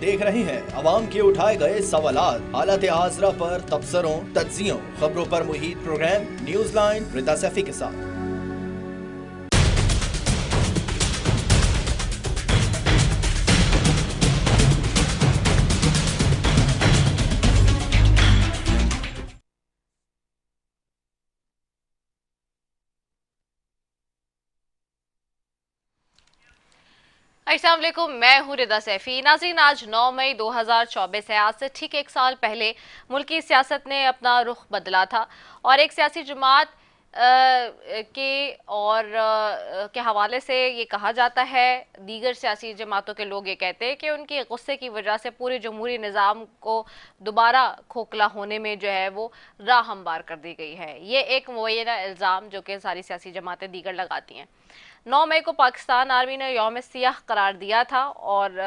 देख रहे हैं अवाम के उठाए गए सवालात, हालत हाजरा पर तबसरों, तज्जियों, खबरों पर मुहित प्रोग्राम न्यूज लाइन रिदा सैफी के साथ। अस्सलाम वालेकुम, मैं हूं रिदा सैफी। नाज़रीन, आज 9 मई 2024 है। आज से ठीक एक साल पहले मुल्क की सियासत ने अपना रुख बदला था और एक सियासी जमात के हवाले से ये कहा जाता है, दीगर सियासी जमातों के लोग ये कहते हैं कि उनके गुस्से की वजह से पूरे जमहूरी निज़ाम को दोबारा खोखला होने में जो है वो राह हमवार कर दी गई है। ये एक मुबैना इल्ज़ाम जो कि सारी सियासी जमातें दीगर लगाती हैं। 9 मई को पाकिस्तान आर्मी ने यौम सियाह करार दिया था और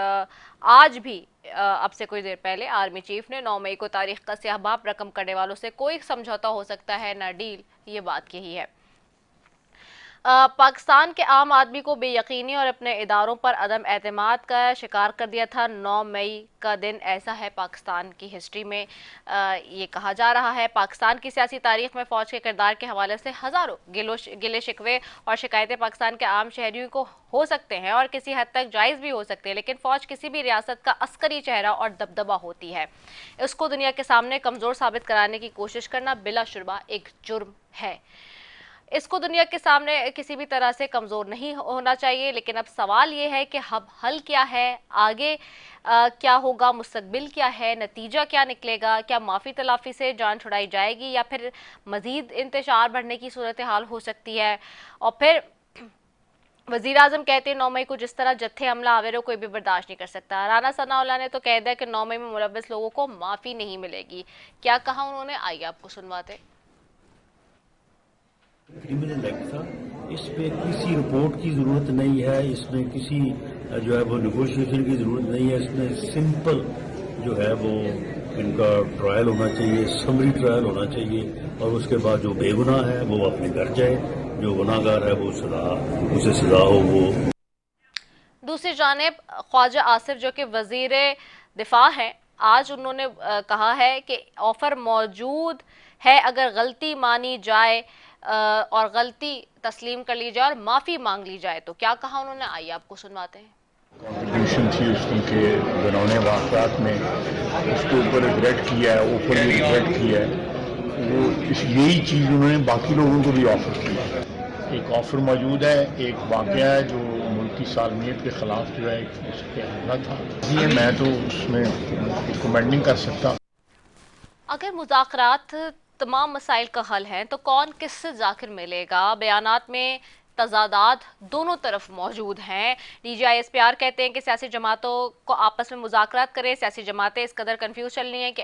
आज भी अब से कुछ देर पहले आर्मी चीफ ने 9 मई को तारीख का स्याह बाब रकम करने वालों से कोई समझौता हो सकता है ना डील, ये बात कही है। पाकिस्तान के आम आदमी को बेयकीनी और अपने इदारों पर अदम एतमाद का शिकार कर दिया था। 9 मई का दिन ऐसा है पाकिस्तान की हिस्ट्री में, ये कहा जा रहा है। पाकिस्तान की सियासी तारीख में फ़ौज के किरदार के हवाले से हज़ारों गिले शिकवे और शिकायतें पाकिस्तान के आम शहरियों को हो सकते हैं और किसी हद तक जायज़ भी हो सकते हैं, लेकिन फ़ौज किसी भी रियासत का अस्करी चेहरा और दबदबा होती है। उसको दुनिया के सामने कमज़ोर साबित कराने की कोशिश करना बिलाशुबा एक जुर्म है। इसको दुनिया के सामने किसी भी तरह से कमज़ोर नहीं होना चाहिए, लेकिन अब सवाल ये है कि अब हल क्या है, आगे क्या होगा, मुस्तकबिल क्या है, नतीजा क्या निकलेगा, क्या माफ़ी तलाफ़ी से जान छुड़ाई जाएगी या फिर मज़ीद इंतशार बढ़ने की सूरत हाल हो सकती है। और फिर वज़ीर आज़म कहते हैं 9 मई को जिस तरह जत्थे हमला आवेरों कोई भी बर्दाश्त नहीं कर सकता। राना सनाउल्लाह ने तो कह दिया कि 9 मई में मुलव्वस लोगों को माफ़ी नहीं मिलेगी। क्या कहा उन्होंने, आइए आपको सुनवाते। क्रिमिनल एक्ट था, इसमें किसी रिपोर्ट की जरूरत नहीं है, इसमें किसी जो है वो नेगोशिएशन की जरूरत नहीं है। इसमें सिंपल जो है वो इनका ट्रायल होना चाहिए, समरी ट्रायल होना चाहिए और उसके बाद जो बेगुनाह है वो अपने घर जाए, जो गुनाहगार है वो उसे सजा हो। वो दूसरी जानिब ख्वाजा आसिफ जो कि वजीर दिफा हैं, आज उन्होंने कहा है कि ऑफर मौजूद है, अगर गलती मानी जाए और गलती तस्लीम कर ली जाए और माफ़ी मांग ली जाए तो। क्या कहा उन्होंने, आइए आपको सुनवाते हैं। कंट्रीब्यूशन थी उसके बनौने वाक़ात में, उसके ऊपर रिग्रेट किया है, ओपन रिग्रेट किया है। वो यही चीज़ उन्होंने बाकी लोगों को भी ऑफर की है। एक ऑफर मौजूद है, एक वाक़या है जो मुल्क की सालमियत के ख़िलाफ़ जो है उसके हमला था, इसलिए मैं तो उसमें कमेंट नहीं कर सकता। अगर मुज़ाकरात तमाम मसाइल का हल है तो कौन किससे जाकर मिलेगा? बयानात में तजादात दोनों तरफ मौजूद हैं। DGISPR कहते हैं कि सियासी जमातों को आपस में मुज़ाकरात करें। सियासी जमातें इस कदर कंफ्यूज चल रही हैं कि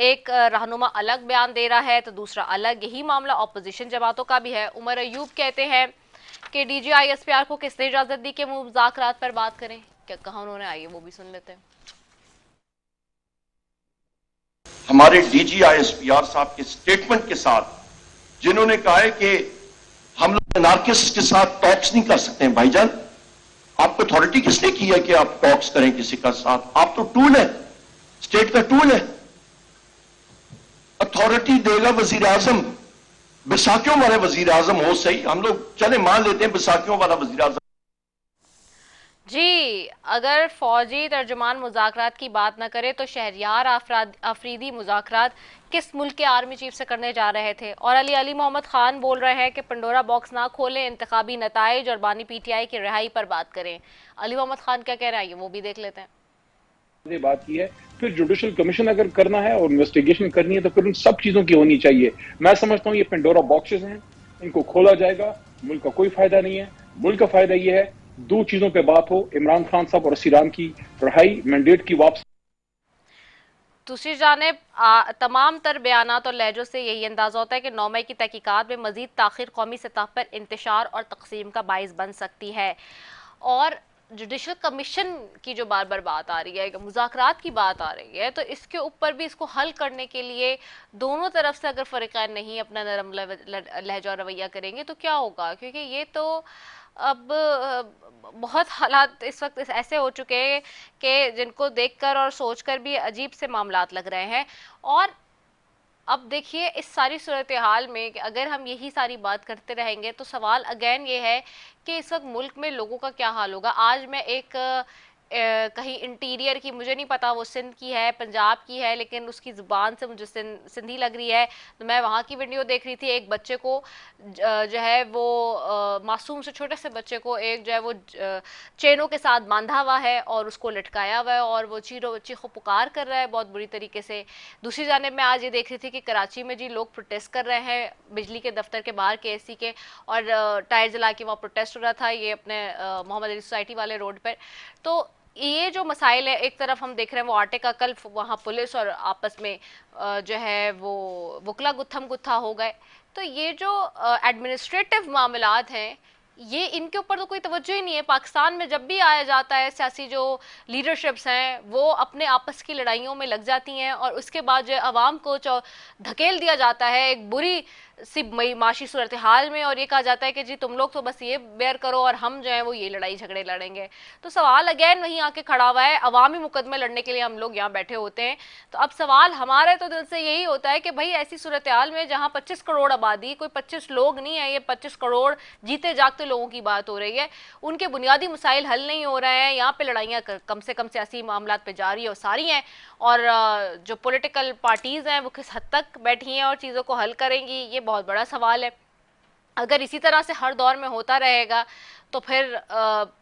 एक रहनुमा अलग बयान दे रहा है तो दूसरा अलग। यही मामला अपोजिशन जमातों का भी है। उमर अयूब कहते हैं कि DGISPR को किसने इजाज़त दी कि मुज़ाकरात पर बात करें। क्या कहा उन्होंने, आइए वो भी सुन लेते हैं। हमारे DGISPR साहब के स्टेटमेंट के साथ जिन्होंने कहा है कि हम लोग अनार्किस्ट के साथ टॉक्स नहीं कर सकते हैं। भाईजान, आपको अथॉरिटी किसने की है कि आप टॉक्स करें किसी का साथ? आप तो टूल है, स्टेट का टूल है। अथॉरिटी देगा वजीर आजम, बैसाखियों वाला वजीर आजम हो सही, हम लोग चले मान लेते हैं बैसाखियों वाला वजीर आजम। जी, अगर फौजी तर्जुमान मुज़ाकरात की बात न करे तो शहरियार अफरीदी मुज़ाकरात किस मुल्क के आर्मी चीफ से करने जा रहे थे? और अली मोहम्मद खान बोल रहे हैं कि पंडोरा बॉक्स ना खोलें, इंतखाबी नताइज और बानी PTI की रिहाई पर बात करें। अली मोहम्मद खान क्या कह रहे हैं वो भी देख लेते हैं। बात की है, फिर जुडिशल कमीशन अगर करना है और इन्वेस्टिगेशन करनी है तो फिर उन सब चीजों की होनी चाहिए। मैं समझता हूँ ये पेंडोरा बॉक्सेस हैं, इनको खोला जाएगा, मुल्क का कोई फायदा नहीं है। मुल्क का फायदा ये है दो चीजों पे बात हो, इमरान खान साहब और असीरान की रिहाई, मैंडेट की वापसी। दूसरी जानिब तमाम तर बयानात और लहजों से यही अंदाजा होता है कि 9 मई की तहकीकात में मजीद ताखिर कौमी सतह पर इंतशार और तकसीम का बाइस बन सकती है। और जुडिशल कमीशन की जो बार बार बात आ रही है, मुज़ाकरात की बात आ रही है, तो इसके ऊपर भी इसको हल करने के लिए दोनों तरफ से अगर फ़रीक़ैन नहीं अपना नरम लहजा रवैया करेंगे तो क्या होगा? क्योंकि ये तो अब बहुत हालात इस वक्त ऐसे हो चुके हैं कि जिनको देखकर और सोचकर भी अजीब से मामलात लग रहे हैं। और अब देखिए इस सारी सूरत हाल में कि अगर हम यही सारी बात करते रहेंगे तो सवाल अगेन ये है कि इस वक्त मुल्क में लोगों का क्या हाल होगा। आज मैं एक कहीं इंटीरियर की, मुझे नहीं पता वो सिंध की है पंजाब की है, लेकिन उसकी ज़ुबान से मुझे सिंधी लग रही है, तो मैं वहाँ की वीडियो देख रही थी। एक बच्चे को जो है वो मासूम से छोटे से बच्चे को एक जो है वो चेनों के साथ बांधा हुआ है और उसको लटकाया हुआ है और वो चीखो पुकार कर रहा है बहुत बुरी तरीके से। दूसरी जानिब मैं आज ये देख रही थी कि कराची में जी लोग प्रोटेस्ट कर रहे हैं बिजली के दफ्तर के बाहर KSC के, और टायर जला के वहाँ प्रोटेस्ट हो रहा था, ये अपने मोहम्मद अली सोसाइटी वाले रोड पर। तो ये जो मसाइल है, एक तरफ हम देख रहे हैं वो आटे का कल वहाँ पुलिस और आपस में जो है वो वकला गुत्थम गुत्था हो गए। तो ये जो एडमिनिस्ट्रेटिव मामलात हैं, ये इनके ऊपर तो कोई तवज्जो ही नहीं है। पाकिस्तान में जब भी आया जाता है, सियासी जो लीडरशिप्स हैं वो अपने आपस की लड़ाइयों में लग जाती हैं और उसके बाद जो अवाम को धकेल दिया जाता है एक बुरी सी माशी सूरत हाल में, और ये कहा जाता है कि जी तुम लोग तो बस ये बेयर करो और हम जो है वो ये लड़ाई झगड़े लड़ेंगे। तो सवाल अगेन वहीं आके खड़ा हुआ है, अवामी मुकदमे लड़ने के लिए हम लोग यहाँ बैठे होते हैं। तो अब सवाल हमारे तो दिल से यही होता है कि भाई ऐसी सूरत हाल में जहाँ 25 करोड़ आबादी, कोई 25 लोग नहीं है, ये 25 करोड़ जीते जागते लोगों की बात हो रही है, उनके बुनियादी मसाइल हल नहीं हो रहे हैं, यहाँ पे लड़ाइयाँ कम से कम सियासी मामला पे जारी और सारी हैं, और जो पॉलिटिकल पार्टीज हैं वो किस हद तक बैठी हैं और चीज़ों को हल करेंगी, ये बहुत बड़ा सवाल है। अगर इसी तरह से हर दौर में होता रहेगा तो फिर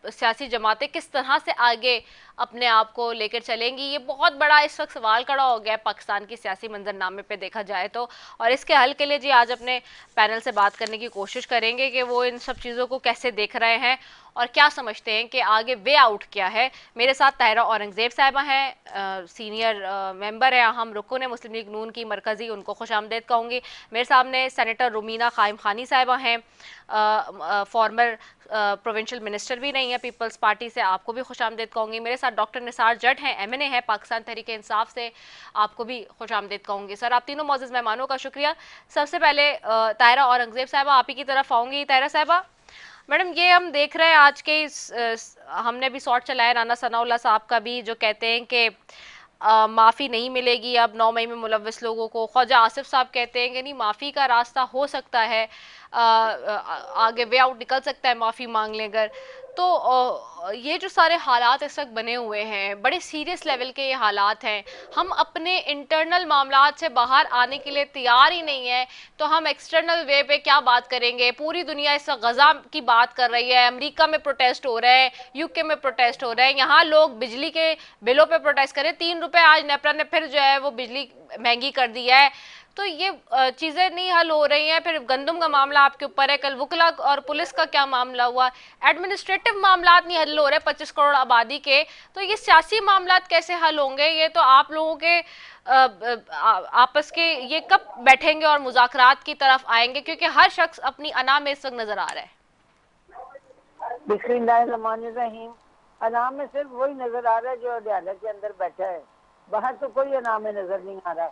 सियासी जमातें किस तरह से आगे अपने आप को लेकर चलेंगी, ये बहुत बड़ा इस वक्त सवाल खड़ा हो गया है पाकिस्तान की सियासी मंजरनामे पे देखा जाए तो। और इसके हल के लिए जी आज अपने पैनल से बात करने की कोशिश करेंगे कि वो इन सब चीज़ों को कैसे देख रहे हैं और क्या समझते हैं कि आगे वे आउट क्या है। मेरे साथ ताहिरा औरंगज़ेब साहिबा हैं, सीनियर मेंबर हैं, हम रुकन मुस्लिम लीग नून की मरकज़ी, उनको खुश आमदेद कहूँगी। मेरे सामने सेनेटर रुमीना क़ाइम ख़ानी साहिबा हैं, फॉर्मर प्रोविंशियल मिनिस्टर भी नहीं है पीपल्स पार्टी से, आपको भी खुश आमदेद कहूँगी। मेरे साथ डॉक्टर निसार जट हैं, MNA है पाकिस्तान तहरीक इंसाफ से, आपको भी खुश आमदेद कहूँगी। सर आप तीनों मौजूद मेहमानों का शुक्रिया। सबसे पहले ताहिरा औरंगज़ेब साहिबा आप ही की तरफ आऊँगी। ताहिरा साहिबा, मैडम ये हम देख रहे हैं आज के हमने भी शॉर्ट चलाया राना सनाउल्लाह साहब का भी, जो कहते हैं कि माफ़ी नहीं मिलेगी अब 9 मई में मुलव्वस लोगों को। ख्वाजा आसिफ साहब कहते हैं कि नहीं, माफ़ी का रास्ता हो सकता है, आगे वे आउट निकल सकता है माफ़ी मांग लें अगर। तो ये जो सारे हालात इस वक्त बने हुए हैं, बड़े सीरियस लेवल के ये हालात हैं, हम अपने इंटरनल मामलात से बाहर आने के लिए तैयार ही नहीं है, तो हम एक्सटर्नल वे पे क्या बात करेंगे। पूरी दुनिया इस वक्त गज़ा की बात कर रही है, अमेरिका में प्रोटेस्ट हो रहे हैं, UK में प्रोटेस्ट हो रहे हैं, यहाँ लोग बिजली के बिलों पे प्रोटेस्ट करें। 3 रुपये आज नेपरा ने फिर जो है वो बिजली महंगी कर दी है। तो ये चीज़ें नहीं हल हो रही हैं। फिर गंदम का मामला आपके ऊपर है, कल वकला और पुलिस का क्या मामला हुआ, एडमिनिस्ट्रेटिव मामला नहीं हल हो रहे 25 करोड़ आबादी के, तो ये सियासी मामला कैसे हल होंगे। ये तो आप लोगों के आपस के ये कब बैठेंगे और मुज़ाकरात की तरफ आएंगे, क्योंकि हर शख्स अपनी अना में इस वक्त नजर आ रहा है। बिस्मिल्लाहिर्रहमानिर्रहीम। अना में सिर्फ वही नजर आ रहा है जो अदालत के अंदर बैठा है, बाहर तो कोई अना में नजर नहीं आ रहा।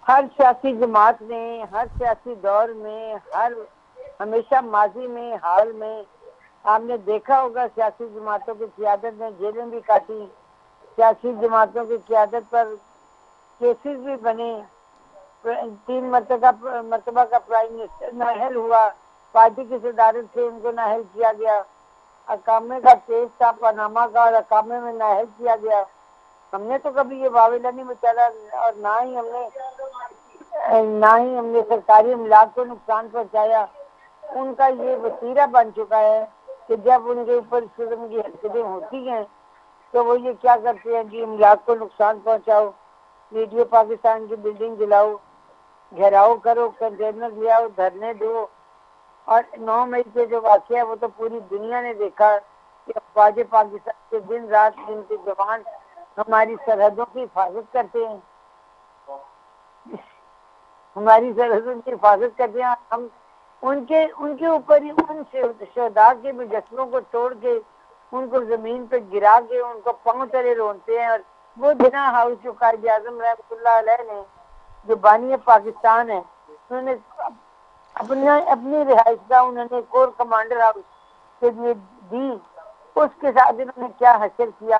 हर सियासी जमात ने हर सियासी दौर में हमेशा माजी में हाल में आपने देखा होगा सियासी जमातों की क़ियादत ने जेलें भी काटी, सियासी जमातों की क़ियादत पर केसेस भी बने, 3 मरतबा का प्राइम मिनिस्टर नाअहल हुआ, पार्टी की सदारत से उनको नाअहल किया गया, अकामे का केस था पनामा का और अकामे में नाअहल किया गया। हमने तो कभी ये वावेला नहीं बचाया और ना ही हमने सरकारी अमलाक को नुकसान पहुंचाया। उनका ये वसीरा बन चुका है कि जब उनके ऊपर इस किस्म की हरकतें होती हैं तो वो ये क्या करते हैं कि अमलाक को नुकसान पहुंचाओ, रेडियो पाकिस्तान की बिल्डिंग जलाओ, घेराव करो, कंटेनर ले आओ, धरने दो। और 9 मई के जो वाक़या है वो तो पूरी दुनिया ने देखा कि अफवाज पाकिस्तान के दिन रात जिनके जवान हमारी सरहदों की हिफाजत करते हैं, हमारी सरहदों की हिफाजत करते हैं, हम उनके ऊपर ही उन शहदा के मुजस्समों को तोड़ के उनको जमीन पे गिरा के उनको पांव तले रोनते हैं। और वो जिना हाउस जो कायद-ए-आज़म रहमतुल्लाह अलैह ने, जो बानी पाकिस्तान है, उन्होंने अपनी रिहाइश का उन्होंने कोर कमांडर हाउस के लिए दी, उसके साथ इन्होंने क्या हासिल किया,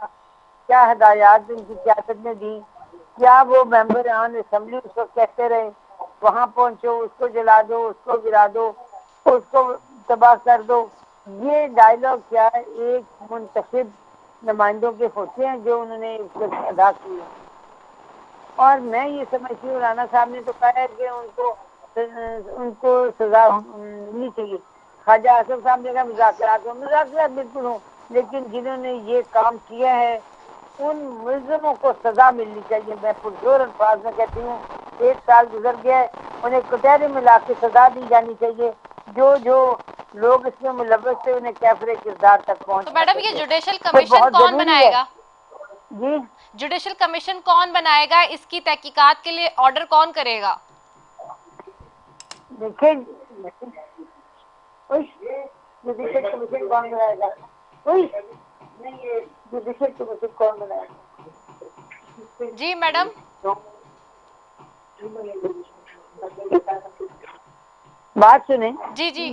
क्या हदायत उनकी क्यादत ने दी, क्या वो मेंबर ऑन असेंबली उसको कहते रहे वहां पहुंचो, उसको जला दो, उसको गिरा दो, उसको तबाह कर दो। ये डायलॉग क्या है, एक मुंतखब नुमाइंदों के होते हैं जो उन्होंने अदा किए। और मैं ये समझती हूँ, राना साहब ने तो कहा है कि उनको सजा मिलनी चाहिए। ख्वाजा आसिफ साहब ने कहा मुज़ाकरात बिल्कुल हो, लेकिन जिन्होंने ये काम किया है उन मुल्ज़िमों को सजा मिलनी चाहिए। मैं पुरजोर अल्फाज में कहती हूँ, 1 साल गुजर गया है, उन्हें कटहरे में ला के सजा दी जानी चाहिए। जो जो लोग इसमें मुलव्वस थे उन्हें कैफरे किरदार तक पहुंच। तो मैडम ये जुडिशल कमीशन कौन बनाएगा? जी, जुडिशल कमीशन कौन बनाएगा? इसकी तहकीकात के लिए ऑर्डर कौन करेगा? देखिए, जुडिशल कमीशन कौन बनाएगा? जुडिशल कमीशन कौन बनाएगा? जी मैडम, बात सुने। जी जी।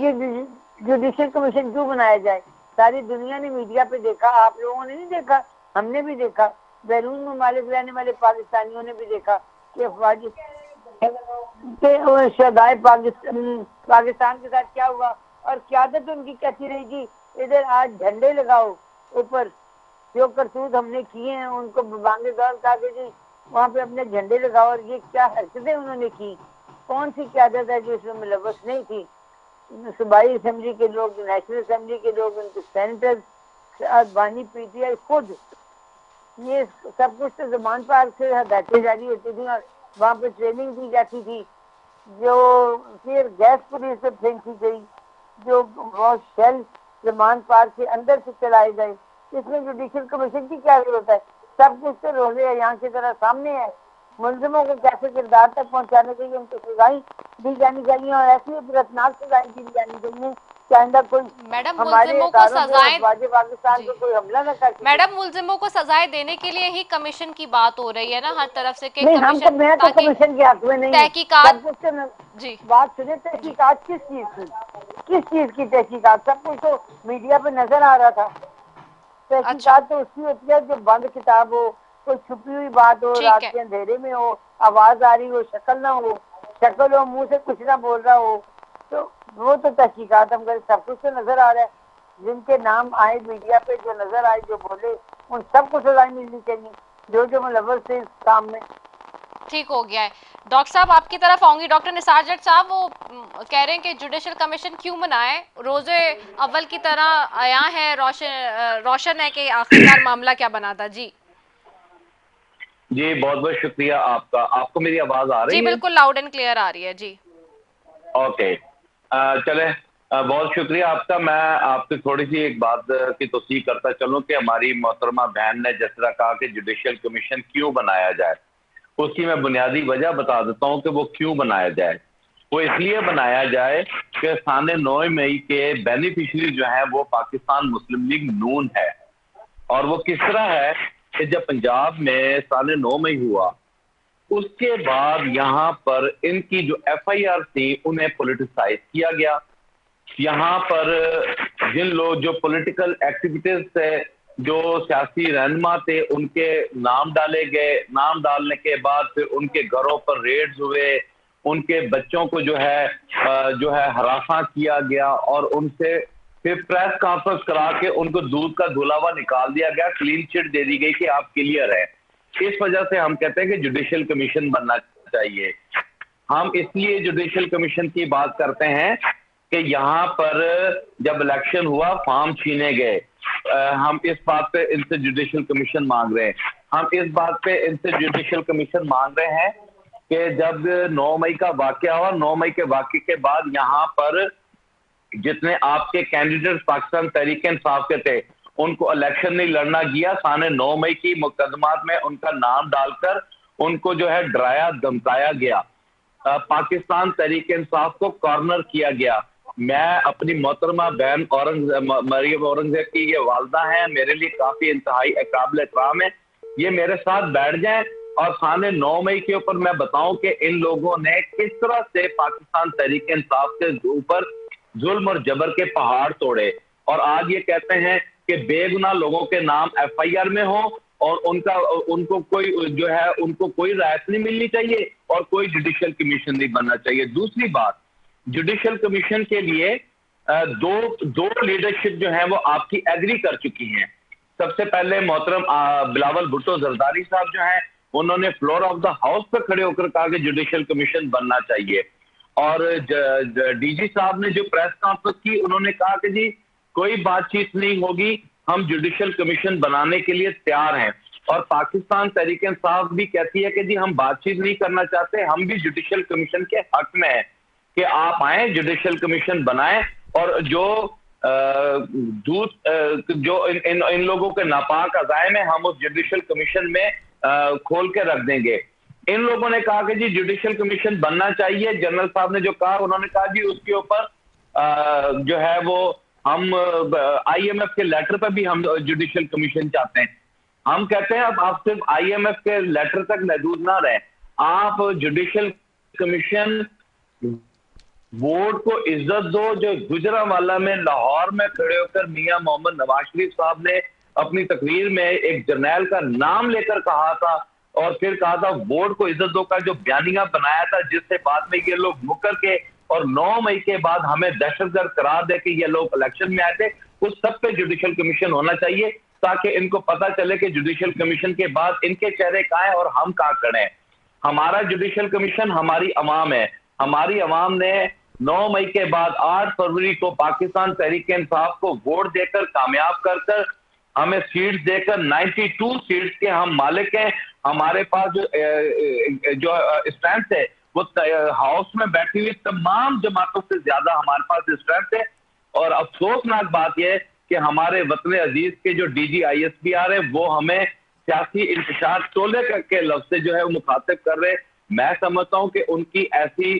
जुडिशल कमीशन क्यों बनाया जाए? सारी दुनिया ने मीडिया पे देखा, आप लोगों ने नहीं देखा, हमने भी देखा, बैरून ममालिक रहने वाले पाकिस्तानियों ने भी देखा कि अफवाज शदाए पाकिस्तान के साथ क्या हुआ और क्यादत उनकी कैसी रहेगी। इधर आज झंडे लगाओ ऊपर, जो करतूत हमने किए हैं उनको बांगे दौर कहा कि जी वहाँ पे अपने झंडे लगाओ, और ये क्या हरकतें उन्होंने की। कौन सी क्यादत है जो इसमें मुलव्वस नहीं थी? सूबाई असेंबली के लोग, नेशनल असेंबली के लोग, उनके सेनेटर, बानी पीटीआई खुद, ये सब कुछ तो ज़मान पार्क से हदायतें जारी होती थी और वहाँ पे ट्रेनिंग दी जाती थी। जो फिर गैस पुलिस से फेंकी गई, जो बहुत शेल ज़मान पार्क के अंदर से चलाए गए, इसमें जुडिशल कमीशन की क्या जरूरत है? सब कुछ तो रोज़े यहाँ की तरह सामने है। मुल्जिमों को कैसे किरदार तक पहुँचाने के लिए उनको सजाएं दी जानी चाहिए, और ऐसी इबरतनाक सजाएं दी जानी चाहिए कि आइंदा कोई मैडम हमारे मुल्जिमों को सजाएं, पाकिस्तान को कोई हमला न कर। मैडम मुल्जिमों को सजाएं देने के लिए ही कमीशन की बात हो रही है ना हर तरफ से कि नहीं, हम तो मैं तो कमीशन के हक में नहीं। तहकीकात जी, बात सुने, तहकीकात किस चीज की, किस चीज की तहकीकात? सब कुछ तो मीडिया पे नजर आ रहा था। तहकीकात तो उसकी होती है जो बंद किताब हो, कोई छुपी हुई बात हो, रात के अंधेरे में हो, आवाज आ रही हो, शक्ल ना हो, शक्ल हो, मुंह से कुछ ना बोल रहा हो, तो वो तो तहकीकात हम सब कुछ तो नजर आ रहा है। जिनके नाम आए मीडिया पे, जो नजर आए, जो बोले, उन सबको सजा मिलनी चाहिए जो जो मुलव्वस थे इस काम में। ठीक हो गया है। डॉक्टर साहब आपकी तरफ आऊंगी। डॉक्टर निसार जट साहब, वो कह रहे हैं कि जुडिशल कमीशन क्यों बनाए? रोजे अव्वल की तरह आया है, रोशन है कि आखिरकार मामला क्या बना था। जी जी, बहुत बहुत शुक्रिया आपका। आपको मेरी आवाज आ रही है? जी बिल्कुल लाउड एंड क्लियर आ रही है। जी ओके, चले, बहुत शुक्रिया आपका। मैं आपसे थोड़ी सी एक बात की तौसीक करता चलूं कि हमारी मोहतरमा बहन ने जिस तरह कहा कि जुडिशल कमीशन क्यों बनाया जाए, उसकी मैं बुनियादी वजह बता देता हूं कि वो क्यों बनाया जाए। वो इसलिए बनाया जाए कि साने 9 मई के बेनिफिशरी जो है वो पाकिस्तान मुस्लिम लीग नून है। और वो किस तरह है कि जब पंजाब में साने 9 मई हुआ, उसके बाद यहाँ पर इनकी जो FIR थी उन्हें पॉलिटिसाइज किया गया। यहाँ पर जिन लोग जो पॉलिटिकल एक्टिविटीज थे, जो सियासी रहनुमा थे, उनके नाम डाले गए। नाम डालने के बाद फिर उनके घरों पर रेड्स हुए, उनके बच्चों को जो है हरासा किया गया और उनसे फिर प्रेस कॉन्फ्रेंस करा के उनको दूध का धुलावा निकाल दिया गया, क्लीन चिट दे दी गई कि आप क्लियर है। इस वजह से हम कहते हैं कि जुडिशल कमीशन बनना चाहिए। हम इसलिए जुडिशल कमीशन की बात करते हैं कि यहाँ पर जब इलेक्शन हुआ फॉर्म छीने गए। हम इस बात पे इनसे जुडिशल कमीशन मांग रहे हैं। हम इस बात पे इनसे जुडिशल कमीशन मांग रहे हैं कि जब 9 मई का वाकया हुआ, 9 मई के वाकये के बाद यहाँ पर जितने आपके कैंडिडेट पाकिस्तान तहरीक इंसाफ के थे, उनको इलेक्शन नहीं लड़ना गया। साने 9 मई की मुकदमात में उनका नाम डालकर उनको जो है डराया धमकाया गया। पाकिस्तान तहरीक इंसाफ को कॉर्नर किया गया। मैं अपनी मोहतरमा बहन मरियम औरंगजेब की ये वालदा हैं, मेरे लिए काफी इंतहाई काबिल एहतराम है। ये मेरे साथ बैठ जाएं और खाने 9 मई के ऊपर मैं बताऊं कि इन लोगों ने किस तरह से पाकिस्तान तहरीक इंसाफ के ऊपर जुल्म और जबर के पहाड़ तोड़े, और आज ये कहते हैं कि बेगुनाह लोगों के नाम FIR में हो और उनको कोई राहत नहीं मिलनी चाहिए और कोई जुडिशियल कमीशन नहीं बनना चाहिए। दूसरी बात, जुडिशियल कमीशन के लिए दो लीडरशिप जो है वो आपकी एग्री कर चुकी हैं। सबसे पहले मोहतरम बिलावल भुट्टो जरदारी साहब जो हैं उन्होंने फ्लोर ऑफ द हाउस पर खड़े होकर कहा कि जुडिशियल कमीशन बनना चाहिए, और DG साहब ने जो प्रेस कॉन्फ्रेंस की उन्होंने कहा कि जी कोई बातचीत नहीं होगी, हम जुडिशियल कमीशन बनाने के लिए तैयार हैं। और पाकिस्तान तहरीक इंसाफ भी कहती है कि जी हम बातचीत नहीं करना चाहते, हम भी जुडिशियल कमीशन के हक में हैं कि आप आए, जुडिशियल कमीशन बनाएं और जो इन लोगों के नापाक अज़ाइम है हम उस जुडिशियल कमीशन में खोल के रख देंगे। इन लोगों ने कहा कि जी जुडिशियल कमीशन बनना चाहिए। जनरल साहब ने जो कहा उन्होंने कहा जी उसके ऊपर जो है वो हम IMF के लेटर पर भी हम जुडिशियल कमीशन चाहते हैं। हम कहते हैं अब आप सिर्फ IMF के लेटर तक महदूद ना रहे, आप जुडिशियल कमीशन बोर्ड को इज्जत दो। जो गुजरांवाला में लाहौर में खड़े होकर मियां मोहम्मद नवाज शरीफ साहब ने अपनी तकरीर में एक जर्नैल का नाम लेकर कहा था और फिर कहा था बोर्ड को इज्जत दो का जो बयानिया बनाया था, जिससे बाद में ये लोग मुकर के और 9 मई के बाद हमें दहशतगर्द करार दे के ये लोग इलेक्शन में आए थे, उस सब पे जुडिशियल कमीशन होना चाहिए ताकि इनको पता चले कि जुडिशियल कमीशन के बाद इनके चेहरे कहाँ हैं और हम कहाँ खड़े हैं। हमारा जुडिशियल कमीशन हमारी अवाम है। हमारी अवाम ने 9 मई के बाद 8 फरवरी को पाकिस्तान तहरीक इंसाफ को वोट देकर कामयाब कर हमें सीट्स देकर 92 सीट्स के हम मालिक हैं। हमारे पास जो स्ट्रेंथ है वो हाउस में बैठी हुई तमाम जमातों से ज्यादा हमारे पास स्ट्रेंथ है। और अफसोसनाक बात यह है कि हमारे वतन अजीज के जो DG ISPR है वो हमें सियासी इंतशार टोले के लफ्ज से जो है वो मुखातिब कर रहे हैं। मैं समझता हूं कि उनकी ऐसी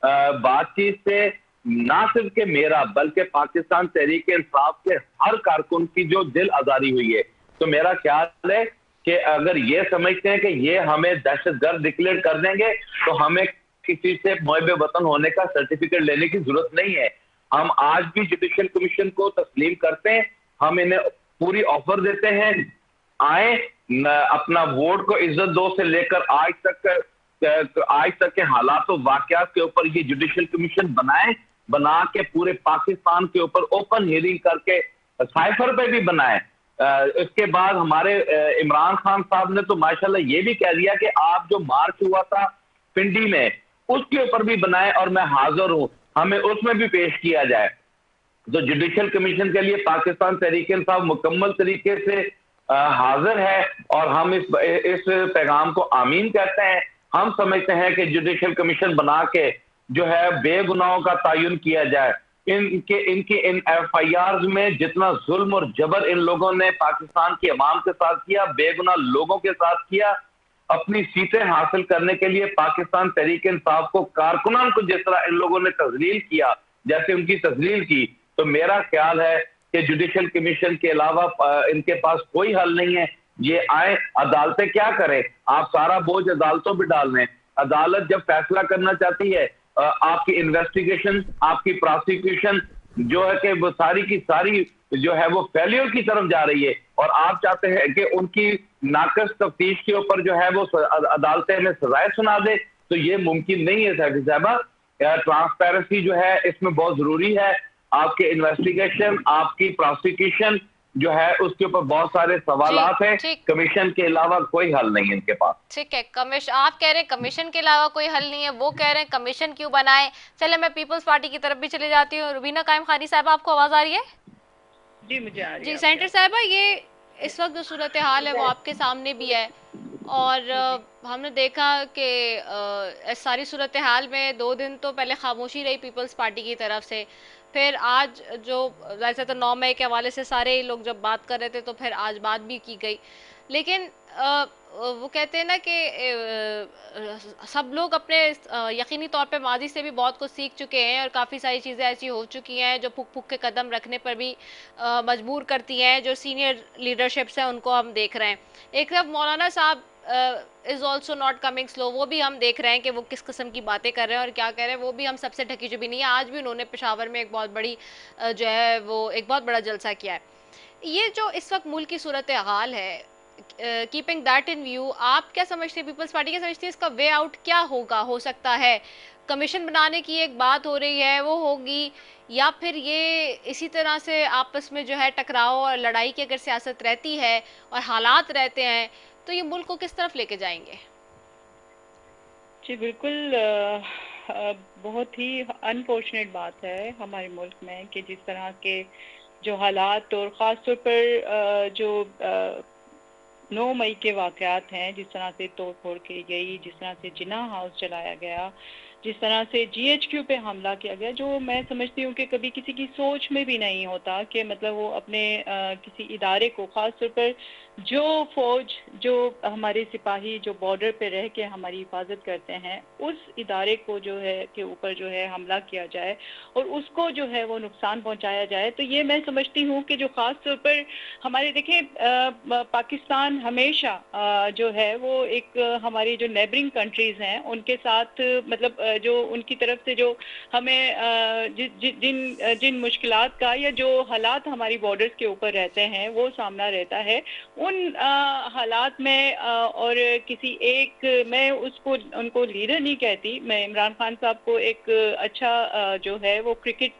बातचीत से ना सिर्फ के मेरा बल्कि पाकिस्तान तहरीक इंसाफ के हर कारकुन की जो दिल आजारी हुई है। तो मेरा ख्याल है कि अगर ये समझते हैं कि ये हमें दहशतगर्द डिक्लेयर कर देंगे तो हमें किसी से मुहब्बे वतन होने का सर्टिफिकेट लेने की जरूरत नहीं है। हम आज भी जुडिशियल कमीशन को तस्लीम करते हैं, हम इन्हें पूरी ऑफर देते हैं, आए अपना वोट को इज्जत दो से लेकर आज तक के हालात और वाकयात के ऊपर ये जुडिशियल कमीशन बना के पूरे पाकिस्तान के ऊपर ओपन हियरिंग करके साइफर पे भी बनाए। इसके बाद हमारे इमरान खान साहब ने तो माशाल्लाह ये भी कह दिया कि आप जो मार्च हुआ था पिंडी में उसके ऊपर भी बनाए और मैं हाजिर हूं, हमें उसमें भी पेश किया जाए। तो जुडिशियल कमीशन के लिए पाकिस्तान तहरीक इंसाफ मुकम्मल तरीके से हाजिर है और हम इस पैगाम को आमीन कहते हैं। हम समझते हैं कि जुडिशियल कमीशन बना के जो है बेगुनाहों का तयन किया जाए। इनकी इन FIRs में जितना जुल्म और जबर इन लोगों ने पाकिस्तान की अवाम के साथ किया, बेगुनाह लोगों के साथ किया, अपनी सीटें हासिल करने के लिए पाकिस्तान तहरीक इंसाफ को कारकुनान को जिस तरह इन लोगों ने तजलील किया जैसे उनकी तजलील की, तो मेरा ख्याल है कि जुडिशियल कमीशन के अलावा इनके पास कोई हल नहीं है। ये आए, अदालतें क्या करें, आप सारा बोझ अदालतों पर डाल रहे हैं। अदालत जब फैसला करना चाहती है, आपकी इन्वेस्टिगेशन, आपकी प्रोसिक्यूशन जो है कि वो सारी की सारी जो है वो फेल्योर की तरफ जा रही है और आप चाहते हैं कि उनकी नाकस तफ्तीश के ऊपर जो है वो अदालतें में सजाएं सुना दे, तो ये मुमकिन नहीं है सैफी साहबा। ट्रांसपेरेंसी जो है इसमें बहुत जरूरी है। आपके इन्वेस्टिगेशन, आपकी प्रोसिक्यूशन जो है उसके ऊपर बहुत सारे सवालात हैं। कमीशन के अलावा कोई हल नहीं है इनके पास। ठीक है, आप कह रहे हैं कमीशन के अलावा कोई हल नहीं है, वो कह रहे हैं कमीशन क्यों बनाए। चले मैं पीपल्स पार्टी की तरफ भी चले जाती हूँ। रुबीना कायम खानी साहब, आपको आवाज आ रही है? जी मुझे आ रही है। जी सेंटर साहबा, ये इस वक्त जो सूरत हाल है वो आपके सामने भी है और हमने देखा कि इस सारी सूरत हाल में 2 दिन तो पहले खामोशी रही पीपल्स पार्टी की तरफ से, फिर आज जो वैसे तो 9 मई के हवाले से सारे लोग जब बात कर रहे थे तो फिर आज बात भी की गई। लेकिन वो कहते हैं ना कि सब लोग अपने यकीनी तौर पे माजी से भी बहुत कुछ सीख चुके हैं और काफ़ी सारी चीज़ें ऐसी हो चुकी हैं जो फुक फुक के कदम रखने पर भी मजबूर करती हैं। जो सीनियर लीडरशिप्स हैं उनको हम देख रहे हैं। एक तरफ मौलाना साहब is also not coming slow, वो भी हम देख रहे हैं कि वो किस किस्म की बातें कर रहे हैं और क्या कर रहे हैं, वो भी हम सबसे ढकी चुपी नहीं है। आज भी उन्होंने पेशावर में एक बहुत बड़ी जो है वो एक बहुत बड़ा जलसा किया है। ये जो इस वक्त मुल्क की सूरत हाल है, कीपिंग दैट इन व्यू, आप क्या समझते हैं, पीपल्स पार्टी क्या समझती है, इसका वे आउट क्या होगा? हो सकता है कमीशन बनाने की एक बात हो रही है वो होगी, या फिर ये इसी तरह से आपस में जो है टकराव और लड़ाई की अगर सियासत रहती है और हालात रहते हैं तो ये मुल्क को किस तरफ लेके जाएंगे? जी बिल्कुल, बहुत ही अनफॉर्चुनेट बात है हमारे मुल्क में कि जिस तरह के जो हालात और ख़ास तौर पर जो 9 मई के वाक़यात हैं, जिस तरह से तोड़ फोड़ की गई, जिस तरह से जिन्ना हाउस जलाया गया, जिस तरह से GHQ पे हमला किया गया, जो मैं समझती हूँ कि कभी किसी की सोच में भी नहीं होता कि मतलब वो अपने किसी इदारे को, ख़ास तौर पर जो फ़ौज, जो हमारे सिपाही जो बॉर्डर पे रह के हमारी हिफाजत करते हैं, उस इदारे को जो है के ऊपर जो है हमला किया जाए और उसको जो है वो नुकसान पहुंचाया जाए, तो ये मैं समझती हूँ कि जो ख़ास तौर पर हमारे देखें पाकिस्तान हमेशा जो है वो एक हमारी जो नेबरिंग कंट्रीज़ हैं उनके साथ मतलब जो उनकी तरफ से जो हमें जिन मुश्किलात का या जो हालात हमारी बॉर्डर्स के ऊपर रहते हैं वो सामना रहता है, उन हालात में और किसी एक, मैं उसको उनको लीडर नहीं कहती, मैं इमरान खान साहब को एक अच्छा जो है वो क्रिकेट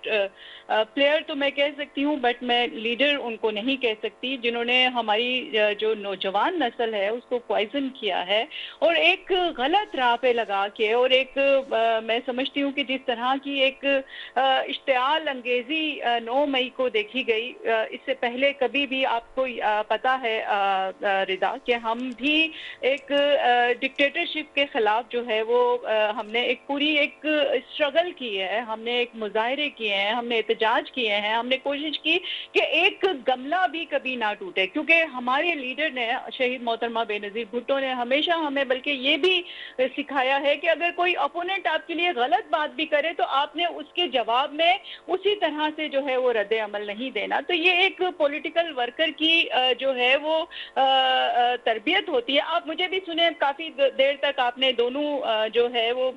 प्लेयर तो मैं कह सकती हूँ, बट मैं लीडर उनको नहीं कह सकती, जिन्होंने हमारी जो नौजवान नस्ल है उसको पॉइजन किया है और एक गलत राह पे लगा के, और एक मैं समझती हूँ कि जिस तरह की एक इश्तियाल अंगेजी 9 मई को देखी गई, इससे पहले कभी भी आपको पता है रिदा कि हम भी एक डिक्टेटरशिप के खिलाफ जो है वो हमने एक पूरी एक स्ट्रगल की है, हमने एक मुजाहरे किए हैं, हमने एहतजाज किए हैं, हमने कोशिश की कि एक गमला भी कभी ना टूटे, क्योंकि हमारे लीडर ने, शहीद मोहतरमा बेनज़ीर भुट्टो ने हमेशा हमें बल्कि ये भी सिखाया है कि अगर कोई अपोनेंट आपके लिए गलत बात भी करे तो आपने उसके जवाब में उसी तरह से जो है वो रद्द अमल नहीं देना। तो ये एक पॉलिटिकल वर्कर की जो है वो तरबियत होती है। आप मुझे भी सुने, काफ़ी देर तक आपने दोनों जो है वो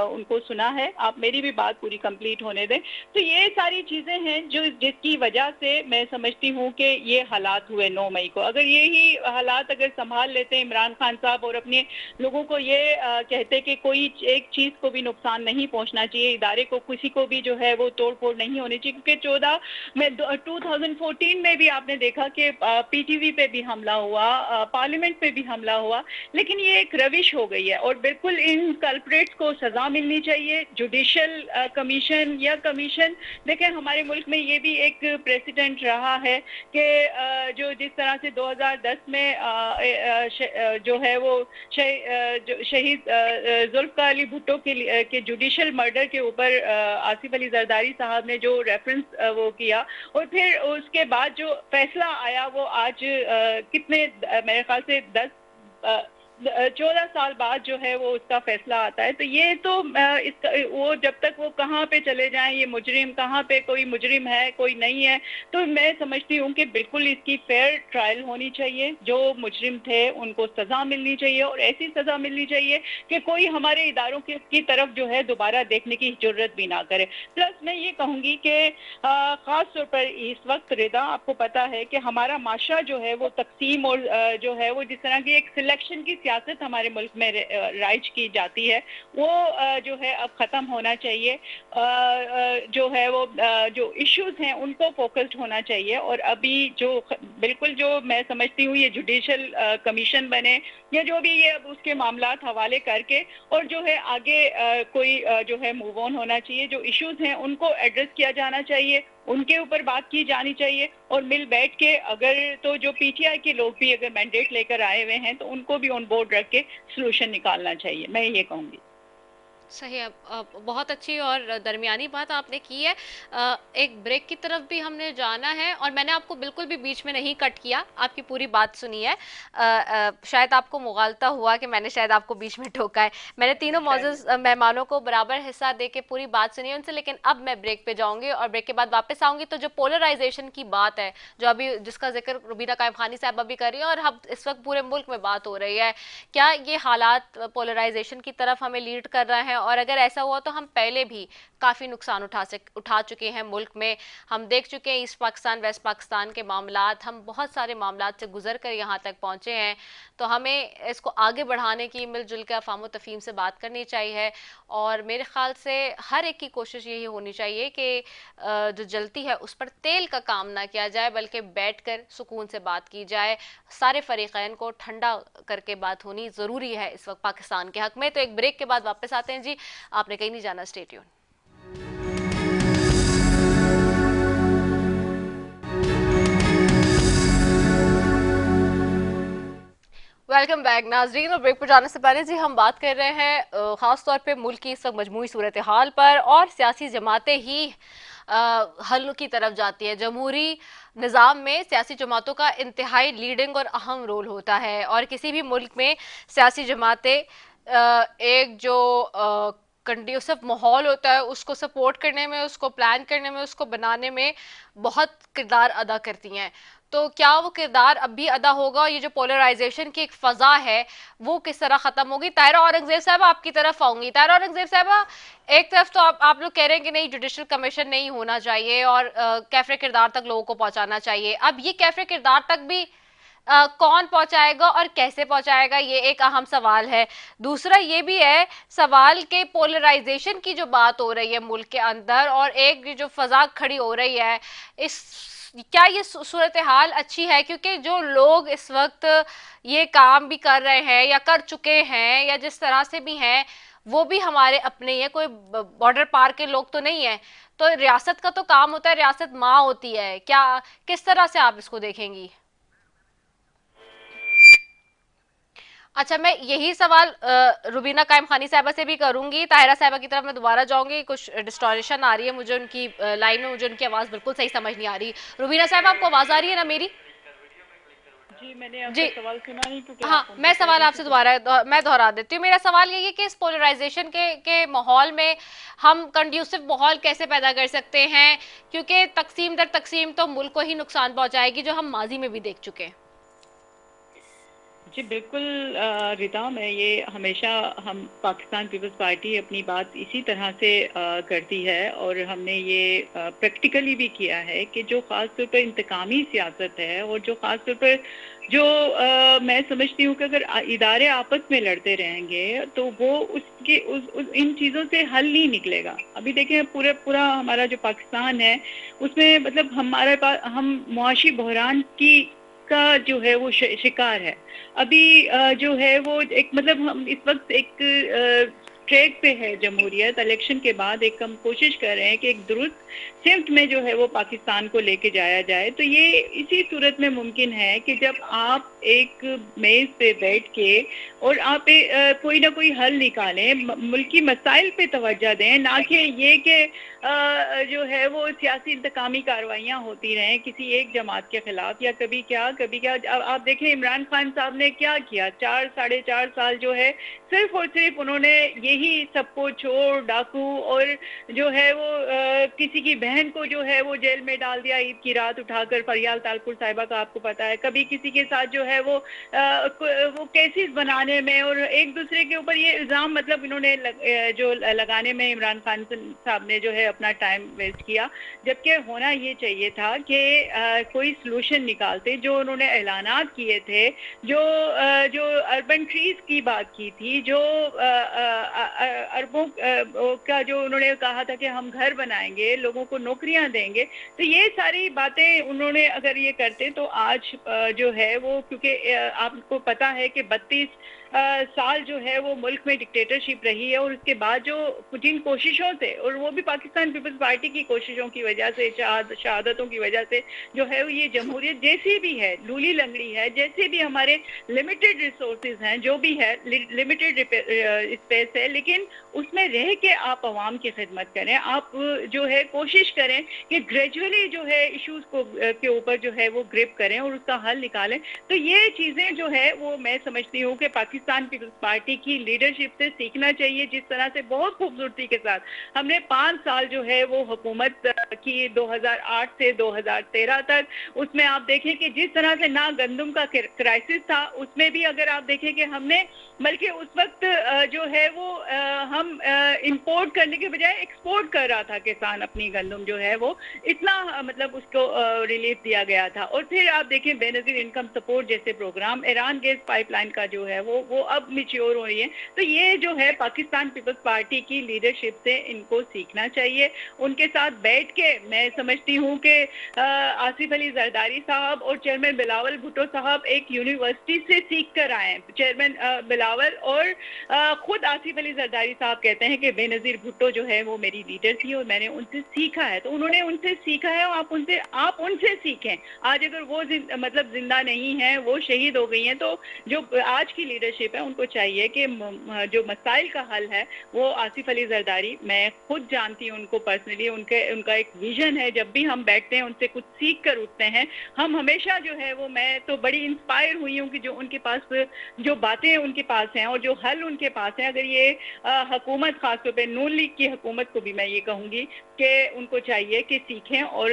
उनको सुना है, आप मेरी भी बात पूरी कंप्लीट होने दें। तो ये सारी चीज़ें हैं जो जिसकी वजह से मैं समझती हूँ कि ये हालात हुए 9 मई को। अगर यही हालात अगर संभाल लेते इमरान खान साहब और अपने लोगों को ये कहते कि कोई एक चीज़ को भी नुकसान नहीं पहुँचना चाहिए, इदारे को किसी को भी जो है वो तोड़ फोड़ नहीं होनी चाहिए, क्योंकि 2014 में भी आपने देखा कि PTV पे भी हमला हुआ, पार्लियामेंट पे भी हमला हुआ, लेकिन ये एक रविश हो गई है और बिल्कुल इन कल्प्रेट्स को सजा मिलनी चाहिए। जुडिशल कमीशन या कमीशन, देखें हमारे मुल्क में ये भी एक प्रेसिडेंट रहा है कि जो जिस तरह से 2010 में जो है वो शहीद जुल्फ़िकार अली भुट्टो के जुडिशल मर्डर के ऊपर आसिफ अली जरदारी साहब ने जो रेफरेंस वो किया और फिर उसके बाद जो फैसला आया वो आज कितने मेरे ख्याल से 14 साल बाद जो है वो उसका फैसला आता है। तो ये तो इसका वो जब तक वो कहाँ पे चले जाएं, ये मुजरिम कहाँ पे, कोई मुजरिम है कोई नहीं है, तो मैं समझती हूँ कि बिल्कुल इसकी फेयर ट्रायल होनी चाहिए। जो मुजरिम थे उनको सज़ा मिलनी चाहिए और ऐसी सज़ा मिलनी चाहिए कि कोई हमारे इदारों की तरफ जो है दोबारा देखने की जरूरत भी ना करे। प्लस मैं ये कहूँगी कि ख़ास तौर पर इस वक्त रिदा, आपको पता है कि हमारा माशरा जो है वो तकसीम और जो है वो जिस तरह की एक सिलेक्शन की सियासत हमारे मुल्क में राइज की जाती है, वो जो है अब ख़त्म होना चाहिए। जो है वो जो इश्यूज हैं उनको फोकस्ड होना चाहिए और अभी जो बिल्कुल जो मैं समझती हूँ ये जुडिशल कमीशन बने या जो भी ये अब उसके मामलात हवाले करके और जो है आगे कोई जो है मूव ऑन होना चाहिए। जो इश्यूज हैं उनको एड्रेस किया जाना चाहिए, उनके ऊपर बात की जानी चाहिए और मिल बैठ के, अगर तो जो PTI के लोग भी अगर मैंडेट लेकर आए हुए हैं तो उनको भी ऑन बोर्ड रख के सलूशन निकालना चाहिए, मैं ये कहूँगी। सही है। बहुत अच्छी और दरमियानी बात आपने की है। एक ब्रेक की तरफ भी हमने जाना है और मैंने आपको बिल्कुल भी बीच में नहीं कट किया, आपकी पूरी बात सुनी है। शायद आपको मुगालता हुआ कि मैंने शायद आपको बीच में टोका है। मैंने तीनों मौजूद मेहमानों को बराबर हिस्सा दे के पूरी बात सुनी है उनसे, लेकिन अब मैं ब्रेक पे जाऊंगी और ब्रेक के बाद वापस आऊंगी। तो जो पोलराइजेशन की बात है, जो अभी जिसका जिक्र रुबीना कायम खानी साहब अभी कर रही है और अब इस वक्त पूरे मुल्क में बात हो रही है, क्या ये हालात पोलराइजेशन की तरफ हमें लीड कर रहे हैं? और अगर ऐसा हुआ तो हम पहले भी काफ़ी नुकसान उठा चुके हैं मुल्क में। हम देख चुके हैं ईस्ट पाकिस्तान वेस्ट पाकिस्तान के मामलात, हम बहुत सारे मामलात से गुजर कर यहाँ तक पहुँचे हैं। तो हमें इसको आगे बढ़ाने की मिलजुल कर अफ़ाम तफ़हीम से बात करनी चाहिए और मेरे ख्याल से हर एक की कोशिश यही होनी चाहिए कि जो जलती है उस पर तेल का काम ना किया जाए, बल्कि बैठ कर सुकून से बात की जाए। सारे फरीक़ैन को ठंडा करके बात होनी ज़रूरी है इस वक्त पाकिस्तान के हक में। तो एक ब्रेक के बाद वापस आते हैं जी, आपने कहीं नहीं जाना, स्टे ट्यून। वेलकम बैक नाजरीन। और ब्रेक पर जाने से पहले जी हम बात कर रहे हैं ख़ास तौर पे मुल्क की इस वक्त मजमूई सूरत हाल पर, और सियासी जमातें ही हल की तरफ जाती है। जमहूरी निज़ाम में सियासी जमातों का इंतहाई लीडिंग और अहम रोल होता है, और किसी भी मुल्क में सियासी जमातें एक जो कंड्यूसिव माहौल होता है उसको सपोर्ट करने में, उसको प्लान करने में, उसको बनाने में बहुत किरदार अदा करती हैं। तो क्या वो किरदार अब भी अदा होगा? ये जो पोलराइजेशन की एक फ़ज़ा है वो किस तरह ख़त्म होगी? ताहिरा औरंगज़ेब साहब आपकी तरफ आऊँगी। ताहिरा औरंगज़ेब साहब, एक तरफ तो आप लोग कह रहे हैं कि नहीं, जुडिशल कमीशन नहीं होना चाहिए और कैफ़े किरदार तक लोगों को पहुँचाना चाहिए। अब ये कैफ़े किरदार तक भी कौन पहुंचाएगा और कैसे पहुंचाएगा, ये एक अहम सवाल है। दूसरा ये भी है सवाल के पोलराइजेशन की जो बात हो रही है मुल्क के अंदर और एक जो फजा खड़ी हो रही है, इस क्या ये सूरत हाल अच्छी है? क्योंकि जो लोग इस वक्त ये काम भी कर रहे हैं या कर चुके हैं या जिस तरह से भी हैं, वो भी हमारे अपने ही है, कोई बॉर्डर पार के लोग तो नहीं है। तो रियासत का तो काम होता है, रियासत माँ होती है। क्या किस तरह से आप इसको देखेंगी? अच्छा, मैं यही सवाल रुबीना कायम खानी साहबा से भी करूंगी। ताहिरा साहबा की तरफ मैं दोबारा जाऊंगी। कुछ डिस्टॉर्शन आ रही है मुझे उनकी लाइन में, मुझे उनकी आवाज़ बिल्कुल सही समझ नहीं आ रही। रुबीना साहब, आपको आवाज़ आ रही है ना मेरी? जी, मैंने आपका सवाल सुना नहीं क्योंकि हाँ, मैं सवाल आपसे दोबारा मैं दोहरा देती हूँ। मेरा सवाल यही है कि इस पोलराइजेशन के माहौल में हम कंड्यूसिव माहौल कैसे पैदा कर सकते हैं, क्योंकि तकसीम दर तकसीम तो मुल्क को ही नुकसान पहुँचाएगी, जो हम माजी में भी देख चुके हैं। जी बिल्कुल रिता, मैं ये हमेशा हम पाकिस्तान पीपल्स पार्टी अपनी बात इसी तरह से करती है और हमने ये प्रैक्टिकली भी किया है कि जो ख़ास तौर पर इंतकामी सियासत है और जो ख़ास तौर पर जो मैं समझती हूँ कि अगर इदारे आपस में लड़ते रहेंगे तो वो उसके इन चीज़ों से हल नहीं निकलेगा। अभी देखें पूरा हमारा जो पाकिस्तान है उसमें मतलब हमारे पास हम मुआशी बहरान का जो है वो शिकार है। अभी जो है वो एक मतलब हम इस वक्त एक ट्रैक पे है जमहूरियत। इलेक्शन के बाद एक हम कोशिश कर रहे हैं कि एक दुरुस्त सिमत में जो है वो पाकिस्तान को लेके जाया जाए। तो ये इसी सूरत में मुमकिन है कि जब आप एक मेज़ पे बैठ के और आप कोई ना कोई हल निकालें, मुल्की मसाइल पे तवज्जो दें, ना कि ये कि जो है वो सियासी इंतकामी कार्रवाइयाँ होती रहें किसी एक जमात के खिलाफ या कभी क्या। आप देखें इमरान खान साहब ने क्या किया, 4-4.5 साल जो है सिर्फ और सिर्फ उन्होंने यही सबको चोर डाकू और जो है वो किसी की बहन को जो है वो जेल में डाल दिया ईद की रात उठाकर, फरियाल तालपुर साहिबा का आपको पता है। कभी किसी के साथ जो है वो केसेस बनाने में और एक दूसरे के ऊपर ये इल्ज़ाम मतलब इन्होंने जो लगाने में इमरान खान साहब ने जो है अपना टाइम वेस्ट किया, जबकि होना ये चाहिए था कि कोई सलूशन निकालते। जो उन्होंने ऐलानात किए थे, जो अर्बन ट्रीज की बात की थी, जो अरबों का जो उन्होंने कहा था कि हम घर बनाएंगे, लोगों को नौकरियां देंगे, तो ये सारी बातें उन्होंने अगर ये करते तो आज जो है वो, क्योंकि आपको पता है कि 32 साल जो है वो मुल्क में डिक्टेटरशिप रही है, और उसके बाद जो जिन कोशिशों से, और वो भी पाकिस्तान पीपल्स पार्टी की कोशिशों की वजह से, शहादतों की वजह से जो है ये जमहूरियत जैसी भी है, लूली लंगड़ी है, जैसे भी हमारे लिमिटेड रिसोर्सेज हैं, जो भी है लिमिटेड स्पेस है, लेकिन उसमें रह के आप आवाम की खिदमत करें। आप जो है कोशिश करें कि ग्रेजुअली जो है इश्यूज को के ऊपर जो है वो ग्रिप करें और उसका हल निकालें। तो ये चीजें जो है वो मैं समझती हूँ कि पाकिस्तान पीपल्स पार्टी की लीडरशिप से सीखना चाहिए। जिस तरह से बहुत खूबसूरती के साथ हमने 5 साल जो है वो हुकूमत की 2008 से 2013 तक, उसमें आप देखें कि जिस तरह से ना गंदम का क्राइसिस था, उसमें भी अगर आप देखें कि हमने बल्कि उस वक्त जो है वो हम इंपोर्ट करने के बजाय एक्सपोर्ट कर रहा था किसान अपनी गंदम जो है वो, इतना मतलब उसको रिलीफ दिया गया था। और फिर आप देखें बेनजीर इनकम सपोर्ट जैसे प्रोग्राम, ईरान गैस पाइपलाइन का जो है वो अब मैच्योर हो रही है। तो ये जो है पाकिस्तान पीपल्स पार्टी की लीडरशिप से इनको सीखना चाहिए। उनके साथ बैठ के मैं समझती हूँ कि आसिफ अली जरदारी साहब और चेयरमैन बिलावल भुट्टो साहब एक यूनिवर्सिटी से सीख कर आए हैं। चेयरमैन बिलावल और खुद आसिफ अली जरदारी साहब कहते हैं कि बेनजीर भुट्टो जो है वो मेरी लीडर थी और मैंने उनसे सीखा है। तो उन्होंने उनसे सीखा है और आप उनसे सीखें। आज अगर वो मतलब जिंदा नहीं है, वो शहीद हो गई हैं, तो जो आज की लीडरशिप है उनको चाहिए कि जो मसाइल का हल है वो आसिफ अली जरदारी, मैं खुद जानती हूँ उनको पर्सनली, उनका एक विजन है। जब भी हम बैठते हैं उनसे कुछ सीख कर उठते हैं, हम हमेशा जो है वो, मैं तो बड़ी इंस्पायर हुई हूँ कि जो उनके पास जो बातें उनके पास हैं और जो हल उनके पास हैं। अगर ये हुकूमत, खासतौर पे नून लीग की हुकूमत को भी मैं ये कहूँगी कि उनको चाहिए कि सीखें और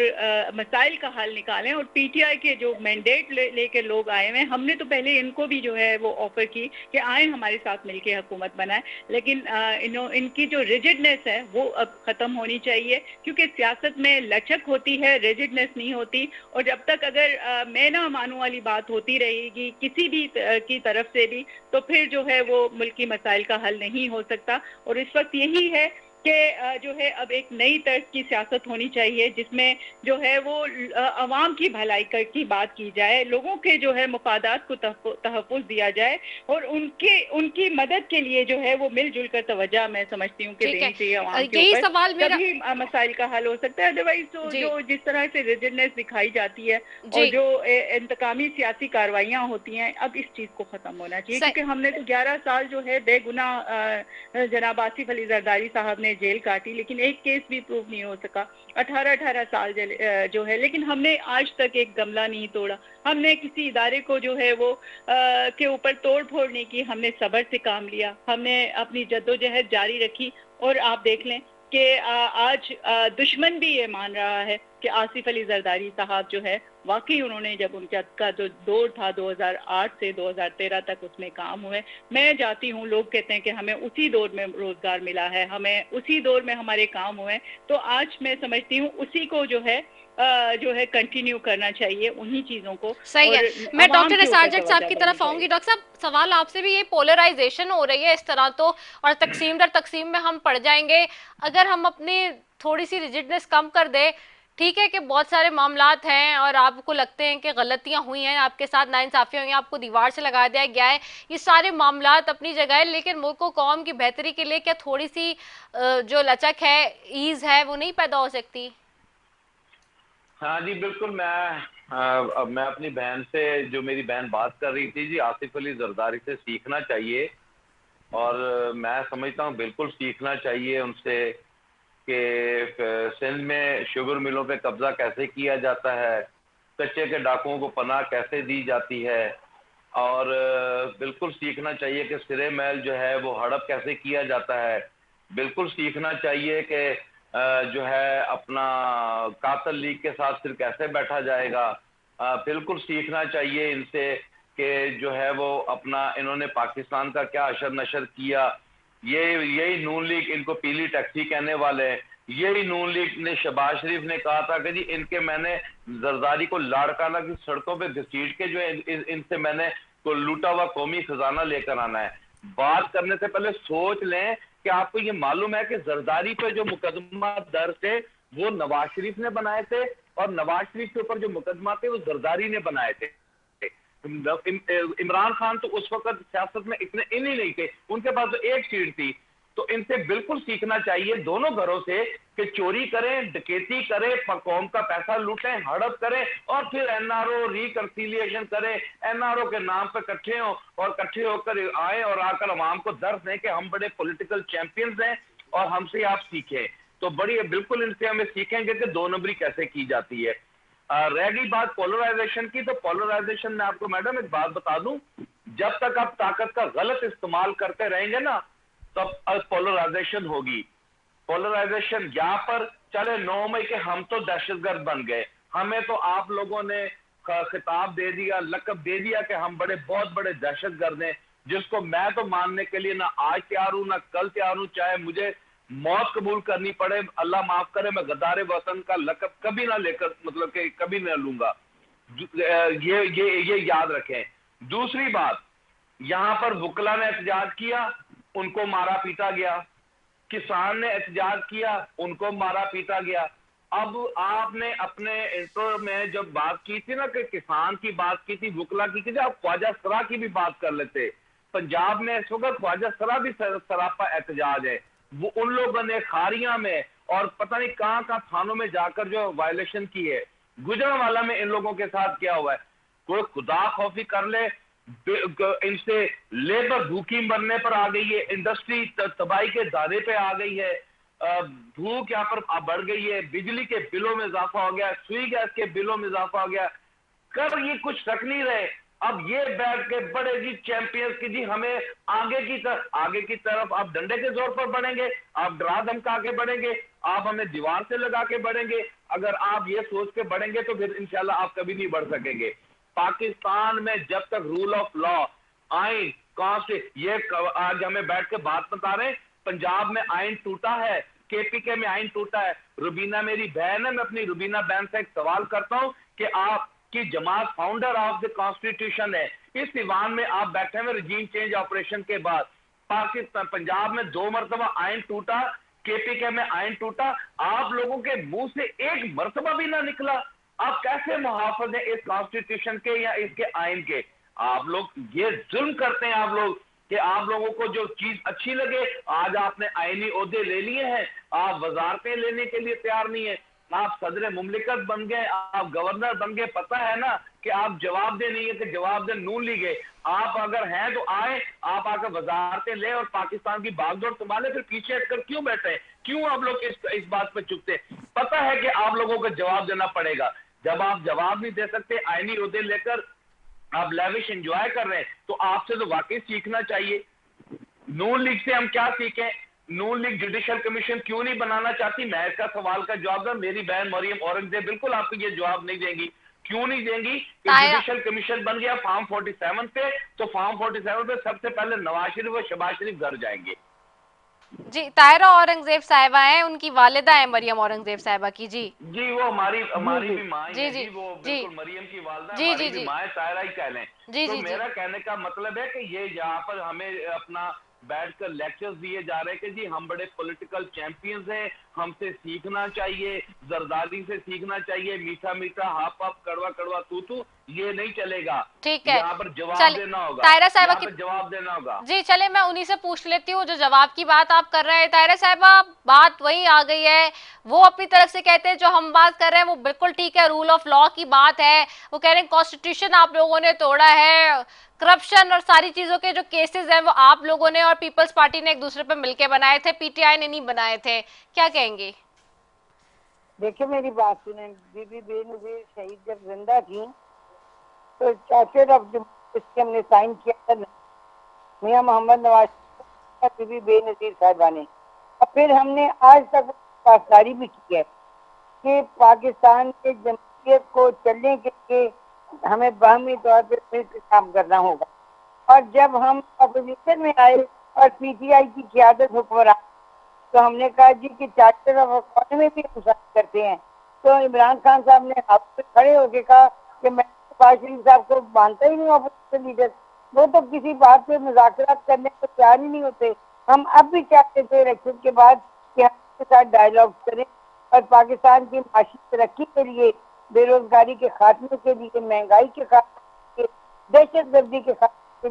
मसाइल का हल निकालें। और पीटीआई के जो मैंडेट लेके लोग आए हैं, हमने तो पहले इनको भी जो है वो ऑफर की कि आए हमारे साथ मिलके हुकूमत बनाए, लेकिन इनकी जो रिजिडनेस है वो अब खत्म होनी चाहिए, क्योंकि सियासत में लचक होती है, रिजिडनेस नहीं होती। और जब तक अगर मैं ना मानू वाली बात होती रहेगी किसी भी की तरफ से भी, तो फिर जो है वो मुल्की मसाइल का हल नहीं हो सकता। और इस वक्त यही है कि जो है अब एक नई तर्ज की सियासत होनी चाहिए, जिसमें जो है वो अवाम की भलाई की बात की जाए, लोगों के जो है मफादात को तहफ़्फ़ुज़ दिया जाए और उनकी मदद के लिए जो है वो मिलजुल कर तवज्जो मैं समझती हूँ कि देनी चाहिए अवाम के ऊपर। सवाल मेरा, तभी मसाइल का हल हो सकता है। अदरवाइज तो जो जिस तरह से रिजिडनेस दिखाई जाती है और जो इंतकामी सियासी कार्रवाइयाँ होती हैं, अब इस चीज़ को ख़त्म होना चाहिए। क्योंकि हमने तो 11 साल जो है बेगुनाह जनाब आसिफ अली जरदारी साहब ने जेल काटी, लेकिन एक केस भी प्रूव नहीं हो सका। 18 साल जो है, लेकिन हमने आज तक एक गमला नहीं तोड़ा। हमने किसी इदारे को जो है वो के ऊपर तोड़ फोड़ नहीं की, हमने सब्र से काम लिया, हमने अपनी जद्दोजहद जारी रखी। और आप देख लें कि आज दुश्मन भी ये मान रहा है कि आसिफ अली जरदारी साहब जो है वाकई उन्होंने, जब उनका जो दौर था 2008 से 2013 तक उसमें काम हुए। मैं जाती हूँ, लोग कहते हैं कि हमें उसी दौर में रोजगार मिला है, हमें उसी दौर में हमारे काम हुए। तो आज मैं समझती हूँ उसी को जो है कंटिन्यू करना चाहिए, उन्हीं चीजों को। सही है। मैं डॉक्टर निसार साहब की तरफ आऊंगी। डॉक्टर साहब, सवाल आपसे भी, ये पोलराइजेशन हो रही है इस तरह तो, और तकसीम दर तकसीम में हम पड़ जाएंगे। अगर हम अपनी थोड़ी सी रिजिडनेस कम कर दे, ठीक है कि बहुत सारे मामलात हैं और आपको लगते हैं कि गलतियां हुई हैं, आपके साथ नाइंसाफियां हुई हैं, आपको दीवार से लगा दिया गया है, ये सारे मामलात अपनी जगह है, लेकिन मुल्क और कौम की बेहतरी के लिए क्या थोड़ी सी जो लचक है, ईज है, वो नहीं पैदा हो सकती? हाँ जी बिल्कुल। मैं अपनी बहन से, जो मेरी बहन बात कर रही थी जी, आसिफ अली जरदारी से सीखना चाहिए। और मैं समझता हूँ बिल्कुल सीखना चाहिए उनसे कि सिंध में शुगर मिलों पे कब्जा कैसे किया जाता है, कच्चे के डाकुओं को पनाह कैसे दी जाती है, और बिल्कुल सीखना चाहिए कि सिरे महल जो है वो हड़प कैसे किया जाता है। बिल्कुल सीखना चाहिए कि जो है अपना कातल लीग के साथ फिर कैसे बैठा जाएगा। बिल्कुल सीखना चाहिए इनसे कि जो है वो अपना, इन्होंने पाकिस्तान का क्या अशर नशर किया। यही नून लीग इनको पीली टैक्सी कहने वाले हैं। यही नून लीग ने, शहबाज शरीफ ने कहा था कि जी इनके, मैंने जरदारी को लाड़काना की सड़कों पे घसीट के जो है इनसे मैंने को लूटा हुआ कौमी खजाना लेकर आना है। बात करने से पहले सोच लें कि आपको ये मालूम है कि जरदारी पे जो मुकदमा दर्ज थे वो नवाज शरीफ ने बनाए थे, और नवाज शरीफ के ऊपर जो मुकदमा थे वो जरदारी ने बनाए थे। इमरान खान तो उस वक्त सियासत में इतने इन ही नहीं थे, उनके पास तो एक सीट थी। तो इनसे बिल्कुल सीखना चाहिए दोनों घरों से कि चोरी करें, डकैती करें, कौम का पैसा लूटें, हड़प करें और फिर एनआरओ रिकंसिलिएशन करें, एनआरओ के नाम पर इकट्ठे हों और इकट्ठे होकर आए और आकर अवाम को दर्द दें कि हम बड़े पॉलिटिकल चैंपियंस हैं और हमसे आप सीखें। तो बड़ी बिल्कुल इनसे हमें सीखेंगे कि दो नंबरी कैसे की जाती है। रह गई बात पोलराइजेशन की, तो पोलराइजेशन में आपको मैडम एक बात बता दूं, जब तक आप ताकत का गलत इस्तेमाल करते रहेंगे ना तब पोलराइजेशन होगी। पोलराइजेशन यहाँ पर चले 9 मई के हम तो दहशतगर्द बन गए, हमें तो आप लोगों ने खिताब दे दिया, लकब दे दिया कि हम बहुत बड़े दहशतगर्द हैं, जिसको मैं तो मानने के लिए ना आज तैयार हूं ना कल तैयार हूं, चाहे मुझे मौत कबूल करनी पड़े, अल्लाह माफ करे, मैं गद्दार वतन का लकब कभी ना लेकर मतलब कि कभी ना लूंगा। ये याद रखें। दूसरी बात, यहां पर वकला ने एहतजाज किया, उनको मारा पीटा गया, किसान ने एहतजाज किया, उनको मारा पीटा गया। अब आपने अपने इंट्रो में जब बात की थी ना कि किसान की बात की थी, वकला की थी, आप ख्वाजा सरा की भी बात कर लेते। पंजाब में इस वक्त ख्वाजा सरा भी सरापा एहतजाज है। वो उन लोगों ने खारियां में और पता नहीं कहां कहां थानों में जाकर जो वायलेशन की है, गुजरांवाला में इन लोगों के साथ क्या हुआ है। कोई खुदा खौफी कर ले, इनसे लेबर भूखी मरने पर आ गई है, इंडस्ट्री तबाही के दाने पे आ गई है, भूख यहाँ पर बढ़ गई है, बिजली के बिलों में इजाफा हो गया, सुई गैस के बिलों में इजाफा हो गया। कर ये कुछ रख नहीं रहे, अब ये बैठ के बड़े जी चैंपियंस की जी हमें आगे की तरफ आप डंडे के जोर पर बढ़ेंगे, आप डरा धमका के बढ़ेंगे, आप हमें दीवार से लगा के बढ़ेंगे। अगर आप ये सोच के बढ़ेंगे तो फिर इंशाल्लाह आप कभी नहीं बढ़ सकेंगे। पाकिस्तान में जब तक रूल ऑफ लॉ, आइन, ये आज हमें बैठ के बात बता रहे हैं, पंजाब में आइन टूटा है, केपीके में आइन टूटा है। रुबीना मेरी बहन है, मैं अपनी रुबीना बहन से एक सवाल करता हूं कि आप की जमात फाउंडर ऑफ द कॉन्स्टिट्यूशन है, इस ईवान में आप बैठे हुए रजीम चेंज ऑपरेशन के बाद पाकिस्तान पंजाब में 2 मरतबा आइन टूटा, केपीके में आइन टूटा, आप लोगों के मुंह से एक मरतबा भी ना निकला। आप कैसे मुहाफिज हैं इस कॉन्स्टिट्यूशन के या इसके आइन के? आप लोग ये जुल्म करते हैं आप लोग कि आप लोगों को जो चीज अच्छी लगे, आज आपने आईनी ओहदे ले लिए हैं, आप वजारतें लेने के लिए तैयार नहीं है, आप सदर मुमलिकत बन गए, आप गवर्नर बन गए। पता है ना कि आप जवाब दे नहीं है कि जवाब दे नून ली गए। आप अगर हैं तो आए, आप आकर वजारतें ले और पाकिस्तान की बागडोर संभाले, फिर पीछे हटकर क्यों बैठे? क्यों आप लोग इस बात पे चुपते? पता है कि आप लोगों को जवाब देना पड़ेगा। जब आप जवाब नहीं दे सकते, आईनी ओहदे लेकर आप लेविश एंजॉय कर रहे हैं, तो आपसे तो वाकई सीखना चाहिए। नून लीग से हम क्या सीखें? नून लीग जुडिशल कमीशन क्यों नहीं बनाना चाहती? मैं इसका सवाल का जवाब दूं, मेरी बहन मरियम औरंगजेब बिल्कुल आपको ये जवाब नहीं देंगी। क्यों नहीं देंगी? कि जुडिशल कमीशन बन गया फॉर्म 47 पे, तो फॉर्म 47 पे सबसे पहले नवाज शरीफ और शहबाज शरीफ घर जाएंगे। जी, ताहिरा औरंगजेब साहिबा हैं, उनकी वालिदा है मरियम औरंगजेब साहिबा की। जी वो हमारी भी माँ है जी, वो बिल्कुल मरियम की वालिदा, जी हमारी जी भी माँ है, ताहिरा ही कह लें। तो मेरा कहने का मतलब है कि ये यहाँ पर हमें अपना बैठकर लेक्चर्स दिए जा रहे हैं कि जी हम बड़े पॉलिटिकल चैंपियंस हैं, हमसे सीखना चाहिए, जरदारी से सीखना चाहिए, मीठा मीठा हाफ हाफ कड़वा कड़वा तू ये नहीं चलेगा। ठीक है, यहाँ पर जवाब देना होगा, ताहिरा साहिबा की जवाब देना होगा। जी चले, मैं उन्हीं से पूछ लेती हूँ जो जवाब की बात आप कर रहे हैं। ताहिरा साहिबा, बात वही आ गई है, वो अपनी तरफ से कहते हैं जो हम बात कर रहे हैं वो बिल्कुल ठीक है, रूल ऑफ लॉ की बात है। वो कह रहे हैं कॉन्स्टिट्यूशन आप लोगों ने तोड़ा है, करप्शन और सारी चीजों के जो केसेस हैं वो आप लोगों ने और पीपल्स पार्टी ने एक दूसरे पे मिलके बनाए थे, पीटीआई ने नहीं बनाए थे। क्या कहेंगे? देखिए मेरी बात सुने, बीबी बेनजीर शहीद जब जिंदा थी तो चार्टर ऑफ डेमोक्रेसी हमने साइन किया था मियां मोहम्मद नवाज बीबी बेनजीर साहिबा ने, और फिर हमने आज तक पासदारी भी की है कि पाकिस्तान के जमहूरियत को चलने के लिए हमें बाहमी तौर पर मिलकर काम करना होगा। और जब हम अपोजिशन में आए और पीटीआई की क़यादत हुक्मरान, तो हमने कहा जी कि चार्टर ऑफ इकोनॉमी भी हम साइन करते हैं। तो इमरान खान साहब ने हाथ पे खड़े होकर कहा कि मैं शहबाज शरीफ साहब को मानता ही नहीं अपोजिशन लीडर, वो तो किसी बात पे मुज़ाकरात करने को तैयार ही नहीं होते। हम अब भी चाहते थे इलेक्शन के बाद कि हम उसके साथ डायलॉग करें और पाकिस्तान की माशी तरक्की के लिए, बेरोजगारी के खात्मे के लिए, महंगाई के खात्मे के लिए, दहशत गर्दी के खाते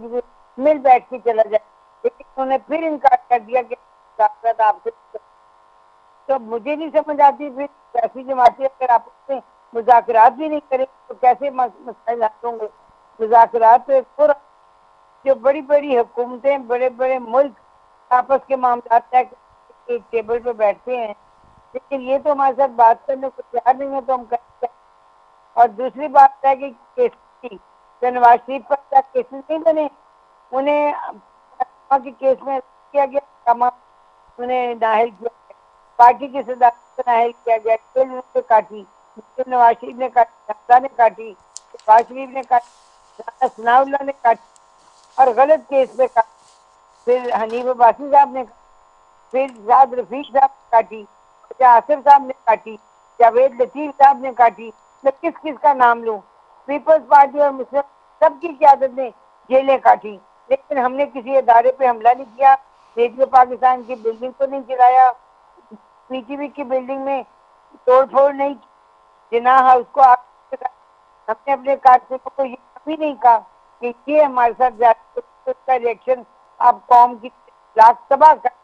मिल बैठ के चला जाए, लेकिन उन्होंने फिर इनकार कर दिया कि आपसे। तो मुझे नहीं समझ आती फिर सियासी जमातें अगर आपस में मुज़ाकरात भी नहीं करेंगे तो कैसे मसाइल हल होंगे। मुज़ाकरात तो एक और जो बड़ी बड़ी हुकूमतें, बड़े बड़े मुल्क आपस के मामला तय करके एक टेबल पर बैठते हैं, लेकिन ये तो हमारे साथ बात करने को तैयार नहीं है, तो हम कहते हैं। और दूसरी बात है कि केस की नवाज शरीफ पर क्या केसेस नहीं बने, उन्हें के केस में किया गया, तमाम उन्हें नाहल किया गया, पार्टी की सदारत को नाहल किया गया, जेल उन्होंने काटी, नवाज शरीफ ने काटी, नक्ता ने काटी, नवाज शरीफ ने काटी, सनाउल्लाह ने काटी और गलत केस पे काटी, फिर हनीफ अब्बासी साहब ने, फिर जाद रफीक साहब ने काटी, आसिफ साहब ने काटी, जावेद लतीफ साहब ने काटी। मैं किस किस का नाम लूं? पीपल्स पार्टी और मुस्लिम सबकी क़यादत ने जेलें काटी, लेकिन हमने किसी अदारे पे हमला नहीं किया, रेडियो पाकिस्तान की बिल्डिंग को नहीं गिराया, पीटीवी की बिल्डिंग में तोड़ फोड़ नहीं की, जिना हाउस को हमने अपने कारकुनों को ये कभी नहीं कहा कि ये हमारे साथ जाती, उसका रिएक्शन आप कौम की लाख तबाह कर।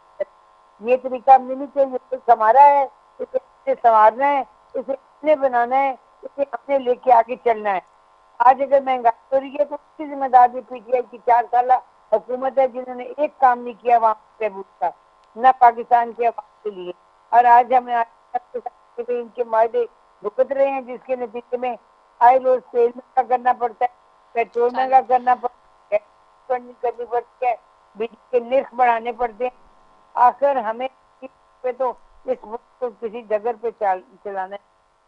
ये तरीका हमने नहीं चाहिए, तो हमारा है, इसे संवारना है, इसे अपने बनाना है, इसे अपने लेके आगे चलना है। आज अगर महंगाई हो रही है तो उसकी जिम्मेदारी पीटीआई की 4 साल हुकूमत है, जिन्होंने एक काम नहीं किया वहाँ बहबूद का, न पाकिस्तान के अवाम के लिए। और आज हमें इनके मायदे भुगत रहे हैं, जिसके नतीजे में आए रोज तेल महंगा करना पड़ता है, पेट्रोल महंगा करना पड़ता है, करनी पड़ती है, बिजली के निर्ख बढ़ाने पड़ते हैं। आखिर हमें पे तो इस मुल्क को किसी जगह पे चलाना है,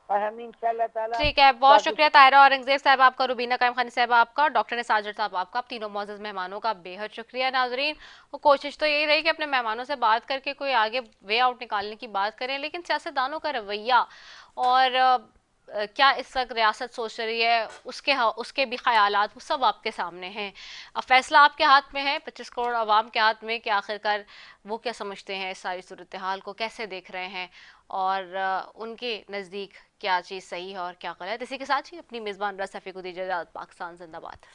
और हम इंशाल्लाह ताला। ठीक है, बहुत शुक्रिया ताहिरा औरंगजेब साहब आपका, रुबीना कायम खानी साहब आपका, डॉक्टर निसार साहब आपका, आप तीनों मौजूद मेहमानों का बेहद शुक्रिया। नाजरीन, वो कोशिश तो यही रही कि अपने मेहमानों से बात करके कोई आगे वे आउट निकालने की बात करें, लेकिन सियासतदानों का रवैया और क्या इस वक्त रियासत सोच रही है, उसके भी ख्यालात वो सब आपके सामने हैं। अब फैसला आपके हाथ में है, 25 करोड़ आवाम के हाथ में कि आखिरकार वो क्या समझते हैं, इस सारी सूरत हाल को कैसे देख रहे हैं और उनके नज़दीक क्या चीज़ सही है और क्या गलत। इसी के साथ ही अपनी मेज़बान रसफ़ी को दीजिए इजाज़त। पाकिस्तान जिंदाबाद।